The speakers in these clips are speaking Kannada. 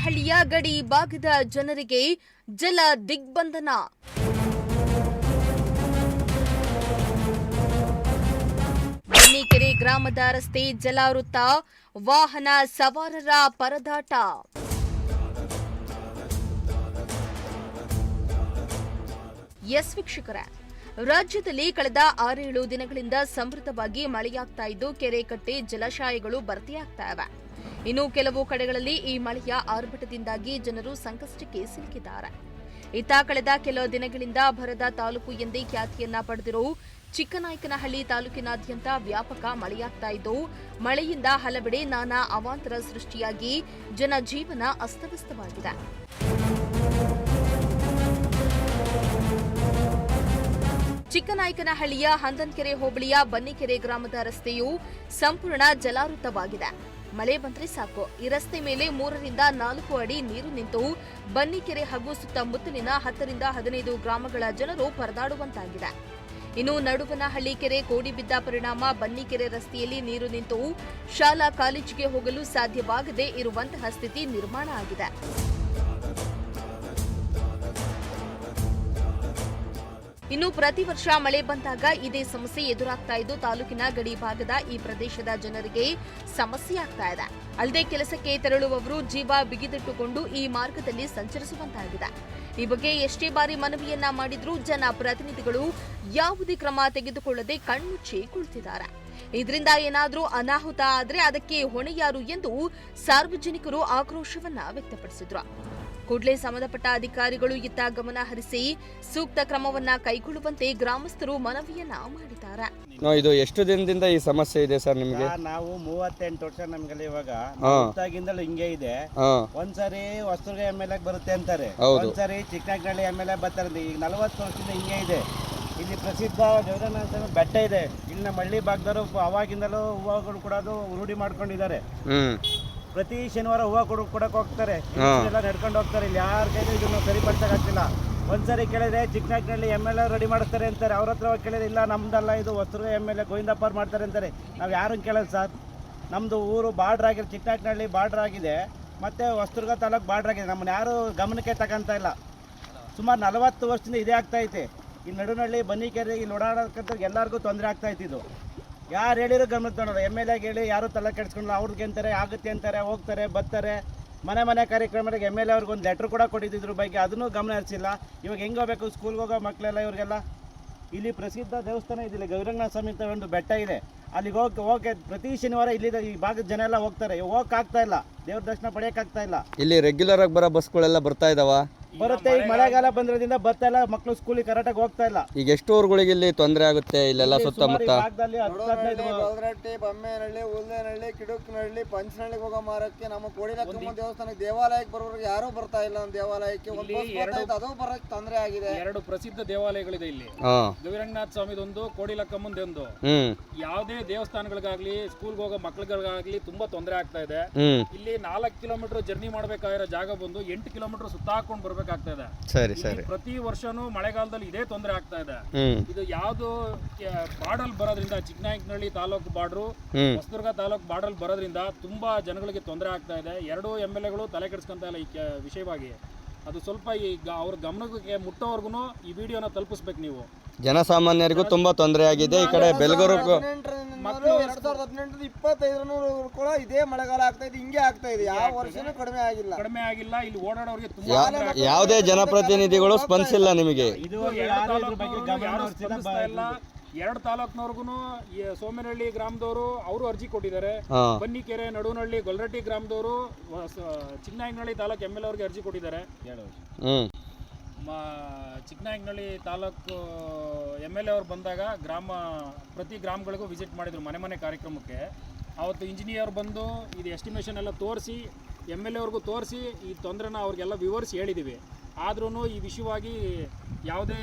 ಚಿಕ್ಕನಾಯಕನಹಳ್ಳಿಯ ಗಡಿ ಭಾಗದ ಜನರಿಗೆ ಜಲ ದಿಗ್ಬಂಧನ. ಬನ್ನಿಕೆರೆ ಗ್ರಾಮದ ರಸ್ತೆ ಜಲಾವೃತ, ವಾಹನ ಸವಾರರ ಪರದಾಟ. ಎಸ್ ವೀಕ್ಷಕರೇ, ರಾಜ್ಯದಲ್ಲಿ ಕಳೆದ 6-7 ದಿನಗಳಿಂದ ಸಮೃದ್ಧವಾಗಿ ಮಳೆಯಾಗ್ತಾ ಇದ್ದು ಕೆರೆ ಕಟ್ಟೆ ಜಲಾಶಯಗಳು ಭರ್ತಿಯಾಗ್ತಾ ಇವೆ. ಇನ್ನು ಕೆಲವು ಕಡೆಗಳಲ್ಲಿ ಈ ಮಳೆಯ ಆರ್ಭಟದಿಂದಾಗಿ ಜನರು ಸಂಕಷ್ಟಕ್ಕೆ ಸಿಲುಕಿದ್ದಾರೆ. ಇತ್ತ ಕಳೆದ ಕೆಲ ದಿನಗಳಿಂದ ಭರದ ತಾಲೂಕು ಎಂದೇ ಖ್ಯಾತಿಯನ್ನ ಪಡೆದಿರೋ ಚಿಕ್ಕನಾಯಕನಹಳ್ಳಿ ತಾಲೂಕಿನಾದ್ಯಂತ ವ್ಯಾಪಕ ಮಳೆಯಾಗ್ತಾ ಇದ್ದು ಮಳೆಯಿಂದ ಹಲವೆಡೆ ನಾನಾ ಅವಾಂತರ ಸೃಷ್ಟಿಯಾಗಿ ಜನಜೀವನ ಅಸ್ತವ್ಯಸ್ತವಾಗಿದೆ. ಚಿಕ್ಕನಾಯಕನಹಳ್ಳಿಯ ಹಂದನ್ಕೆರೆ ಹೋಬಳಿಯ ಬನ್ನಿಕೆರೆ ಗ್ರಾಮದ ರಸ್ತೆಯು ಸಂಪೂರ್ಣ ಜಲಾವೃತವಾಗಿದೆ. ಮಳೆ ಬಂದ್ರೆ ಸಾಕು, ಈ ರಸ್ತೆ ಮೇಲೆ 3ರಿಂದ 4 ಅಡಿ ನೀರು ನಿಂತು ಬನ್ನಿಕೆರೆ ಹಾಗೂ ಸುತ್ತಮುತ್ತಲಿನ 10ರಿಂದ 15 ಗ್ರಾಮಗಳ ಜನರು ಪರದಾಡುವಂತಾಗಿದೆ. ಇನ್ನು ನಡುವನಹಳ್ಳಿ ಕೆರೆ ಕೋಡಿ ಬಿದ್ದ ಪರಿಣಾಮ ಬನ್ನಿಕೆರೆ ರಸ್ತೆಯಲ್ಲಿ ನೀರು ನಿಂತು ಶಾಲಾ ಕಾಲೇಜಿಗೆ ಹೋಗಲು ಸಾಧ್ಯವಾಗದೇ ಇರುವಂತಹ ಸ್ಥಿತಿ ನಿರ್ಮಾಣ ಆಗಿದೆ. ಇನ್ನು ಪ್ರತಿ ವರ್ಷ ಮಳೆ ಬಂದಾಗ ಇದೇ ಸಮಸ್ಯೆ ಎದುರಾಗ್ತಾ ಇದ್ದು ತಾಲೂಕಿನ ಗಡಿ ಭಾಗದ ಈ ಪ್ರದೇಶದ ಜನರಿಗೆ ಸಮಸ್ಯೆ ಆಗ್ತಾ ಇದೆ. ಅಲ್ಲದೆ ಕೆಲಸಕ್ಕೆ ತೆರಳುವವರು ಜೀವ ಬಿಗಿದಿಟ್ಟುಕೊಂಡು ಈ ಮಾರ್ಗದಲ್ಲಿ ಸಂಚರಿಸುವಂತಾಗಿದೆ. ಈ ಬಗ್ಗೆ ಎಷ್ಟೇ ಬಾರಿ ಮನವಿಯನ್ನ ಮಾಡಿದ್ರೂ ಜನಪ್ರತಿನಿಧಿಗಳು ಯಾವುದೇ ಕ್ರಮ ತೆಗೆದುಕೊಳ್ಳದೆ ಕಣ್ಮುಚ್ಚಿ ಕುಳಿತಿದ್ದಾರೆ. ಇದರಿಂದ ಏನಾದರೂ ಅನಾಹುತ ಆದ್ರೆ ಅದಕ್ಕೆ ಹೊಣೆ ಯಾರು ಎಂದು ಸಾರ್ವಜನಿಕರು ಆಕ್ರೋಶವನ್ನ ವ್ಯಕ್ತಪಡಿಸಿದ್ರು. ಕೂಡಲೇ ಸಂಬಂಧಪಟ್ಟ ಅಧಿಕಾರಿಗಳು ಇತ್ತ ಗಮನ ಹರಿಸಿ ಸೂಕ್ತ ಕ್ರಮವನ್ನ ಕೈಗೊಳ್ಳುವಂತೆ ಗ್ರಾಮಸ್ಥರು ಮನವಿಯನ್ನ ಮಾಡಿದ್ದಾರೆ. ಇದು ಎಷ್ಟು ದಿನದಿಂದ ಈ ಸಮಸ್ಯೆ ಇದೆ ಸರ್ ನಿಮಗೆ? ನಾವು 38 ವರ್ಷ ನಮ್ಗೆಲ್ಲ ಇವಾಗ ಹುಟ್ಟಾಗಿಂದಲೂ ಹಿಂಗೆ ಇದೆ. ಒಂದ್ಸರಿ ಹೊಸದುರ್ಗ MLA ಬರುತ್ತೆ ಅಂತಾರೆ, ಒಂದ್ಸರಿ ಚಿಕ್ಕನಾಯಕನಹಳ್ಳಿ MLA ಬರ್ತಾರೆ. ಈಗ 40 ವರ್ಷದಿಂದ ಹಿಂಗೆ ಇದೆ. ಇಲ್ಲಿ ಪ್ರಸಿದ್ಧ ದೇವರನಾಥ ಬೆಟ್ಟ ಇದೆ. ಇಲ್ಲಿ ನಮ್ಮ ಹಳ್ಳಿ ಭಾಗದವರು ಅವಾಗಿಂದಲೂ ಹೂವುಗಳು ಕೊಡೋದು ರೂಢಿ ಮಾಡ್ಕೊಂಡಿದ್ದಾರೆ. ಪ್ರತಿ ಶನಿವಾರ ಹೂವು ಕೊಡಕ್ಕೆ ಹೋಗ್ತಾರೆ, ಎಲ್ಲ ನಡ್ಕೊಂಡು ಹೋಗ್ತಾರೆ. ಇಲ್ಲಿ ಯಾರ ಕೈಲಿ ಇದನ್ನು ಸರಿಪಡಿಸೋಕ್ಕಾಗ್ತಿಲ್ಲ. ಒಂದ್ಸರಿ ಕೇಳಿದ್ರೆ ಚಿಕ್ಕನಾಯಕನಹಳ್ಳಿ MLA ರೆಡಿ ಮಾಡ್ತಾರೆ ಅಂತಾರೆ. ಅವ್ರ ಹತ್ರ ಕೇಳಿದ್ರೆ ಇಲ್ಲ ನಮ್ದಲ್ಲ, ಇದು ಹೊಸದುರ್ಗ MLA ಗೋವಿಂದಪ್ಪ ಮಾಡ್ತಾರೆ ಅಂತಾರೆ. ನಾವು ಯಾರನ್ನು ಕೇಳೋದು ಸರ್? ನಮ್ಮದು ಊರು ಬಾರ್ಡ್ರ್ ಆಗಿದೆ, ಚಿಕ್ಕನಾಯಕನಹಳ್ಳಿ ಬಾರ್ಡ್ರ್ ಆಗಿದೆ, ಮತ್ತು ಹೊಸದುರ್ಗ ತಾಲೂಕು ಬಾರ್ಡ್ರ್ ಆಗಿದೆ. ನಮ್ಮನ್ನು ಯಾರು ಗಮನಕ್ಕೆ ತಗೊಂತ ಇಲ್ಲ. ಸುಮಾರು 40 ವರ್ಷದಿಂದ ಇದೇ ಆಗ್ತಾಯಿದೆ. ಈ ನಡುನಹಳ್ಳಿ ಬನ್ನಿಕೆರೆ ಇಲ್ಲಿ ಓಡಾಡೋಕ್ಕಂತ ಎಲ್ಲರಿಗೂ ತೊಂದರೆ ಆಗ್ತಾಯಿತ್ತು. ಇದು ಯಾರು ಹೇಳಿರೋ ಗಮನ ತಗೊಳ್ಳೋದು. MLAಗೆ ಹೇಳಿ ಯಾರು ತಲೆ ಕೆಡಿಸ್ಕೊಂಡು ಅವ್ರಿಗೆ ಅಂತಾರೆ, ಆಗುತ್ತೆ ಅಂತಾರೆ, ಹೋಗ್ತಾರೆ ಬರ್ತಾರೆ. ಮನೆ ಕಾರ್ಯಕ್ರಮಕ್ಕೆ MLA ಅವ್ರಿಗೆ ಒಂದು ಲೆಟ್ರ್ ಕೂಡ ಕೊಟ್ಟಿದ್ದಿದ್ರ ಬಗ್ಗೆ, ಅದನ್ನು ಗಮನ ಹರಿಸಿಲ್ಲ. ಇವಾಗ ಹೆಂಗೆ ಹೋಗ್ಬೇಕು ಸ್ಕೂಲ್ಗೆ ಹೋಗೋ ಮಕ್ಕಳೆಲ್ಲ ಇವ್ರಿಗೆಲ್ಲ. ಇಲ್ಲಿ ಪ್ರಸಿದ್ಧ ದೇವಸ್ಥಾನ ಇದೆ, ಗೌರಂಗನಾಥ ಸ್ವಾಮಿ ಅಂತ ಒಂದು ಬೆಟ್ಟ ಇದೆ. ಅಲ್ಲಿಗೆ ಹೋಗಿ ಪ್ರತಿ ಶನಿವಾರ ಇಲ್ಲಿ ಈ ಭಾಗದ ಜನ ಎಲ್ಲ ಹೋಗ್ತಾರೆ. ಹೋಗಕ್ಕಾಗ್ತಾ ಇಲ್ಲ, ದೇವ್ರ ದರ್ಶನ ಪಡೆಯೋಕ್ಕಾಗ್ತಾ ಇಲ್ಲ. ಇಲ್ಲಿ ರೆಗ್ಯುಲರ್ ಆಗಿ ಬರೋ ಬಸ್ಗಳೆಲ್ಲ ಬರ್ತಾ ಇದಾವ? ಬರುತ್ತೆ. ಈಗ ಮಳೆಗಾಲ ಬಂದ್ರಿಂದ ಬರ್ತಾ ಇಲ್ಲ, ಮಕ್ಕಳು ಸ್ಕೂಲಿಗೆ ಕರೆಕ್ಟಾಗಿ ಹೋಗ್ತಾ ಇಲ್ಲ. ಈಗ ಎಷ್ಟು ಊರುಗಳಿಗೆ ಇಲ್ಲಿ ತೊಂದರೆ ಆಗುತ್ತೆ ಇಲ್ಲೆಲ್ಲ ಸುತ್ತಮುತ್ತ? ಬಮ್ಮೇನಹಳ್ಳಿ, ಉಲ್ದೇನಹಳ್ಳಿ, ಕಿಡುಕನಹಳ್ಳಿ, ಪಂಚನಹಳ್ಳಿಗೆ ಹೋಗೋ ಮಾರಕ್ಕೆ ನಮ್ಮ ಕೋಡಿಲಕ್ಕಮ್ಮ ದೇವಸ್ಥಾನಕ್ಕೆ ದೇವಾಲಯಕ್ಕೆ ಬರೋರಿಗೆ ಯಾರು ಬರ್ತಾ ಇಲ್ಲ. ನಮ್ಮ ದೇವಾಲಯಕ್ಕೆ ಅದು ಬರೋಕ್ಕೆ ತೊಂದರೆ ಆಗಿದೆ. 2 ಪ್ರಸಿದ್ಧ ದೇವಾಲಯಗಳಿದೆ ಇಲ್ಲಿ, ಗವಿರಂಗನಾಥ ಸ್ವಾಮಿದೊಂದು, ಕೋಡಿಲಕ್ಕಮ್ಮಂದೊಂದು. ಯಾವುದೇ ದೇವಸ್ಥಾನಗಳಿಗಾಗ್ಲಿ ಸ್ಕೂಲ್ಗೆ ಹೋಗೋ ಮಕ್ಕಳಿಗಾಗ್ಲಿ ತುಂಬಾ ತೊಂದರೆ ಆಗ್ತಾ ಇದೆ. ಇಲ್ಲಿ 4 ಕಿಲೋಮೀಟರ್ ಜರ್ನಿ ಮಾಡ್ಬೇಕಾಗಿರೋ ಜಾಗ ಬಂದು 8 ಕಿಲೋಮೀಟರ್ ಸುತ್ತಾಕೊಂಡು ಬರ್ಬೇಕಾಗ್ತಾ ಇದೆ. ಪ್ರತಿ ವರ್ಷನೂ ಮಳೆಗಾಲದಲ್ಲಿ ಇದೇ ತೊಂದರೆ ಆಗ್ತಾ ಇದೆ. ಇದು ಯಾವ್ದು ಬಾರ್ಡರ್ ಬರೋದ್ರಿಂದ ಚಿಕ್ಕನಾಯಕನಹಳ್ಳಿ ತಾಲೂಕು ಬಾರ್ಡ್ರು, ಹೊಸದುರ್ಗ ತಾಲೂಕು ಬಾರ್ಡರ್ ಬರೋದ್ರಿಂದ ತುಂಬಾ ಜನಗಳಿಗೆ ತೊಂದರೆ ಆಗ್ತಾ ಇದೆ. 2 MLAಗಳು ತಲೆ ಕೆಡಿಸ್ಕೊಂತ ಇಲ್ಲ ಈ ವಿಷಯವಾಗಿ. ಅದು ಸ್ವಲ್ಪ ಈಗ ಅವ್ರ ಗಮನಕ್ಕೆ ಮುಟ್ಟೋವರೆಗೂ ಈ ವಿಡಿಯೋನ ತಲುಪಿಸ್ಬೇಕು ನೀವು. ಜನಸಾಮಾನ್ಯರಿಗೂ ತುಂಬಾ ತೊಂದರೆ ಆಗಿದೆ. ಈ ಕಡೆ ಬೆಳಗೂರು 2018-25 ಕೂಡ ಇದೇ ಮಳೆಗಾಲ ಆಗ್ತಾ ಇದೆ, ಹಿಂಗೆ ಆಗ್ತಾ ಇದೆ. ಯಾವ ವರ್ಷನೂ ಕಡಿಮೆ ಆಗಿಲ್ಲ. ಇಲ್ಲಿ ಓಡಾಡೋರಿಗೆ ತುಂಬಾ ಯಾವುದೇ ಜನಪ್ರತಿನಿಧಿಗಳು ಸ್ಪಂದಿಸಿಲ್ಲ ನಿಮಗೆ? 2 ತಾಲೂಕಿನವ್ರಿಗೂ ಸೋಮೇನಹಳ್ಳಿ ಗ್ರಾಮದವರು ಅವರು ಅರ್ಜಿ ಕೊಟ್ಟಿದ್ದಾರೆ. ಬನ್ನಿಕೆರೆ, ನಡುವನಹಳ್ಳಿ, ಗೊಲ್ರಟ್ಟಿ ಗ್ರಾಮದವರು ಚಿಕ್ಕನಾಯಕನಹಳ್ಳಿ ತಾಲೂಕು MLA ಅವ್ರಿಗೆ ಅರ್ಜಿ ಕೊಟ್ಟಿದ್ದಾರೆ. ಚಿಕ್ಕನಾಯಕನಹಳ್ಳಿ ತಾಲೂಕು MLA ಅವ್ರು ಬಂದಾಗ ಪ್ರತಿ ಗ್ರಾಮಗಳಿಗೂ ವಿಸಿಟ್ ಮಾಡಿದ್ರು ಮನೆ ಕಾರ್ಯಕ್ರಮಕ್ಕೆ. ಅವತ್ತು ಇಂಜಿನಿಯರ್ ಬಂದು ಇದು ಎಸ್ಟಿಮೇಷನ್ ಎಲ್ಲ ತೋರಿಸಿ MLA ಅವ್ರಿಗೂ ತೋರಿಸಿ ಈ ತೊಂದರೆನ ಅವ್ರಿಗೆಲ್ಲ ವಿವರಿಸಿ ಹೇಳಿದ್ದೀವಿ. ಆದ್ರೂ ಈ ವಿಷಯವಾಗಿ ಯಾವುದೇ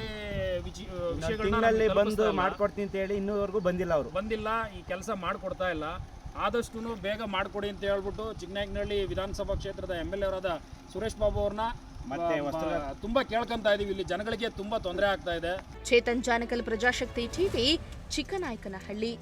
ವಿಷಯಗಳಲ್ಲಿ ಬಂದು ಮಾಡ್ಕೊಡ್ತೀನಿ ಅಂತ ಹೇಳಿ ಇನ್ನೂವರೆಗೂ ಬಂದಿಲ್ಲ. ಈ ಕೆಲಸ ಮಾಡಿಕೊಡ್ತಾ ಇಲ್ಲ. ಆದಷ್ಟು ಬೇಗ ಮಾಡಿಕೊಡಿ ಅಂತ ಹೇಳ್ಬಿಟ್ಟು ಚಿಕ್ಕನಾಯಕನಹಳ್ಳಿ ವಿಧಾನಸಭಾ ಕ್ಷೇತ್ರದ MLA ಅವರಾದ ಸುರೇಶ್ ಬಾಬು ಅವ್ರನ್ನ ತುಂಬಾ ಕೇಳ್ಕೊಂತ ಇದೀವಿ. ಇಲ್ಲಿ ಜನಗಳಿಗೆ ತುಂಬಾ ತೊಂದರೆ ಆಗ್ತಾ ಇದೆ. ಚೇತನ್ ಜಾನಕಲ್, ಪ್ರಜಾಶಕ್ತಿ ಟಿವಿ, ಚಿಕ್ಕನಾಯಕನಹಳ್ಳಿ.